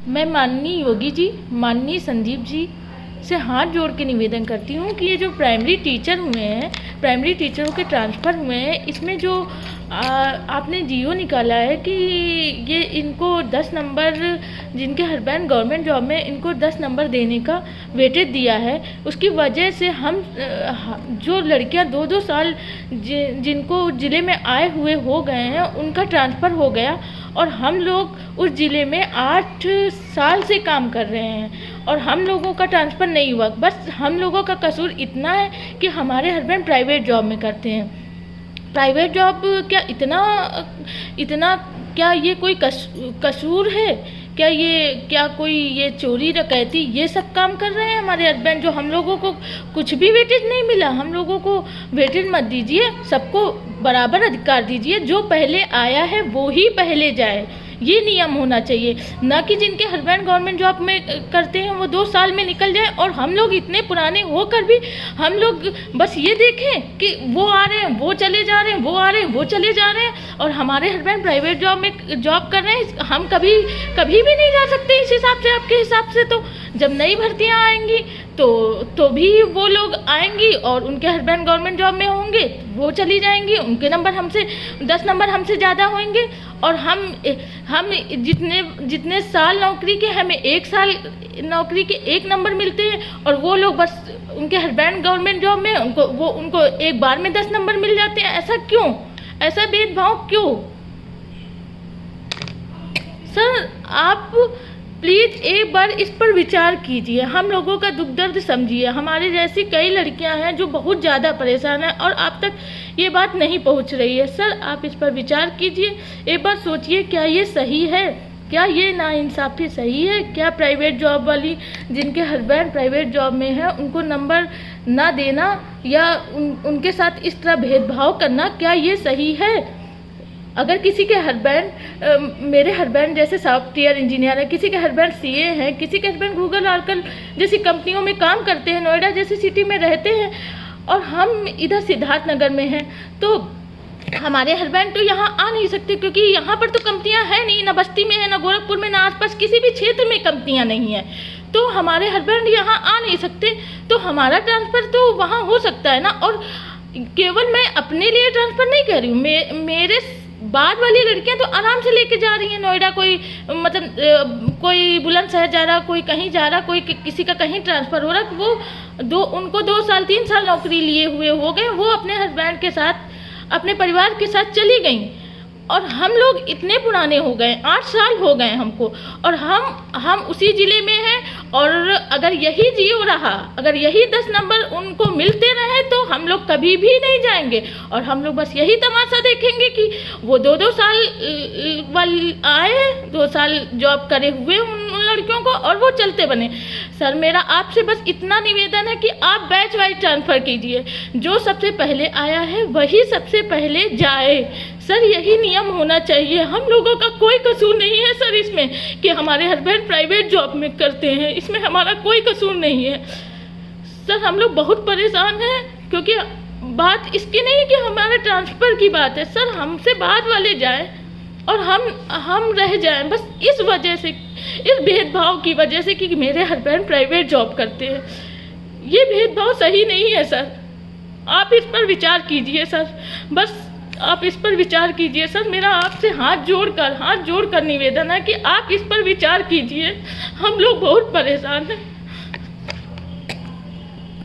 मैं माननीय योगी जी, माननीय संदीप जी से हाथ जोड़ के निवेदन करती हूँ कि ये जो प्राइमरी टीचर हुए हैं, प्राइमरी टीचरों के ट्रांसफ़र हुए हैं, इसमें जो आपने जीओ निकाला है कि ये इनको 10 नंबर, जिनके हस्बैंड गवर्नमेंट जॉब में, इनको 10 नंबर देने का वेटेज दिया है, उसकी वजह से हम जो लड़कियां 2-2 साल जिनको ज़िले में आए हुए हो गए हैं, उनका ट्रांसफ़र हो गया और हम लोग उस ज़िले में 8 साल से काम कर रहे हैं और हम लोगों का ट्रांसफ़र नहीं हुआ। बस हम लोगों का कसूर इतना है कि हमारे हस्बैंड प्राइवेट जॉब में करते हैं। प्राइवेट जॉब क्या इतना क्या ये कोई कसूर है? क्या कोई ये चोरी डकैती ये सब काम कर रहे हैं हमारे हस्बैंड? जो हम लोगों को कुछ भी वेटेज नहीं मिला, हम लोगों को वेटेज मत दीजिए, सबको बराबर अधिकार दीजिए। जो पहले आया है वो ही पहले जाए, ये नियम होना चाहिए। ना कि जिनके हस्बैंड गवर्नमेंट जॉब में करते हैं वो 2 साल में निकल जाए और हम लोग इतने पुराने होकर भी हम लोग बस ये देखें कि वो आ रहे हैं, वो चले जा रहे हैं, वो आ रहे हैं, वो चले जा रहे हैं और हमारे हस्बैंड प्राइवेट जॉब में जॉब कर रहे हैं। हम कभी भी नहीं जा सकते इस हिसाब से। आपके हिसाब से तो जब नई भर्तियाँ आएंगी तो भी वो लोग आएंगी और उनके हस्बैंड गवर्नमेंट जॉब में होंगे, वो चली जाएंगी, उनके नंबर हमसे 10 नंबर हमसे ज़्यादा होंगे और हम जितने साल नौकरी के, हमें 1 साल नौकरी के 1 नंबर मिलते हैं और वो लोग बस उनके हस्बैंड गवर्नमेंट जॉब में उनको एक बार में 10 नंबर मिल जाते हैं। ऐसा क्यों? ऐसा भेदभाव क्यों? सर आप प्लीज़ एक बार इस पर विचार कीजिए, हम लोगों का दुख दर्द समझिए। हमारे जैसी कई लड़कियां हैं जो बहुत ज़्यादा परेशान हैं और आप तक ये बात नहीं पहुंच रही है। सर आप इस पर विचार कीजिए, एक बार सोचिए, क्या ये सही है? क्या ये नाइंसाफ़ी सही है? क्या प्राइवेट जॉब वाली जिनके हस्बैंड प्राइवेट जॉब में है उनको नंबर ना देना या उनके साथ इस तरह भेदभाव करना, क्या ये सही है? अगर किसी के हस्बैंड, मेरे हस्बैंड जैसे सॉफ्टवेयर इंजीनियर है, किसी के हस्बैंड सीए हैं, किसी के हस्बैंड गूगल ऑरेकल जैसी कंपनियों में काम करते हैं, नोएडा जैसी सिटी में रहते हैं और हम इधर सिद्धार्थ नगर में हैं, तो हमारे हस्बैंड तो यहाँ आ नहीं सकते क्योंकि यहाँ पर तो कंपनियाँ हैं नहीं, ना बस्ती में है, ना गोरखपुर में, ना आसपास किसी भी क्षेत्र में कंपनियाँ नहीं हैं। तो हमारे हस्बैंड यहाँ आ नहीं सकते, तो हमारा ट्रांसफ़र तो वहाँ हो सकता है ना। और केवल मैं अपने लिए ट्रांसफ़र नहीं कर रही हूँ, मेरे बाद वाली लड़कियां तो आराम से लेके जा रही हैं नोएडा। कोई मतलब कोई बुलंदशहर जा रहा, कोई कहीं जा रहा, कोई किसी का कहीं ट्रांसफ़र हो रहा, उनको 2 साल 3 साल नौकरी लिए हुए हो गए, वो अपने हस्बैंड के साथ अपने परिवार के साथ चली गई। और हम लोग इतने पुराने हो गए, 8 साल हो गए हमको और हम उसी ज़िले में हैं और अगर यही जियो रहा, अगर यही 10 नंबर उनको मिलते रहे तो हम लोग कभी भी नहीं जाएंगे और हम लोग बस यही तमाशा देखेंगे कि वो 2-2 साल वाले आए, 2 साल जॉब करे हुए उन लड़कियों को और वो चलते बने। सर मेरा आपसे बस इतना निवेदन है कि आप बैच वाइज ट्रांसफ़र कीजिए, जो सबसे पहले आया है वही सबसे पहले जाए। सर यही नियम होना चाहिए, हम लोगों का कोई कसूर नहीं है सर इसमें कि हमारे हस्बैंड प्राइवेट जॉब में करते हैं, इसमें हमारा कोई कसूर नहीं है। सर हम लोग बहुत परेशान हैं क्योंकि बात इसकी नहीं कि हमारे ट्रांसफ़र की बात है, सर हमसे बाद वाले जाएं और हम रह जाएं, बस इस वजह से, इस भेदभाव की वजह से कि मेरे हस्बैंड प्राइवेट जॉब करते हैं। ये भेदभाव सही नहीं है सर, आप इस पर विचार कीजिए सर, बस आप इस पर विचार कीजिए सर। मेरा आपसे हाथ जोड़कर निवेदन है कि आप इस पर विचार कीजिए, हम लोग बहुत परेशान हैं।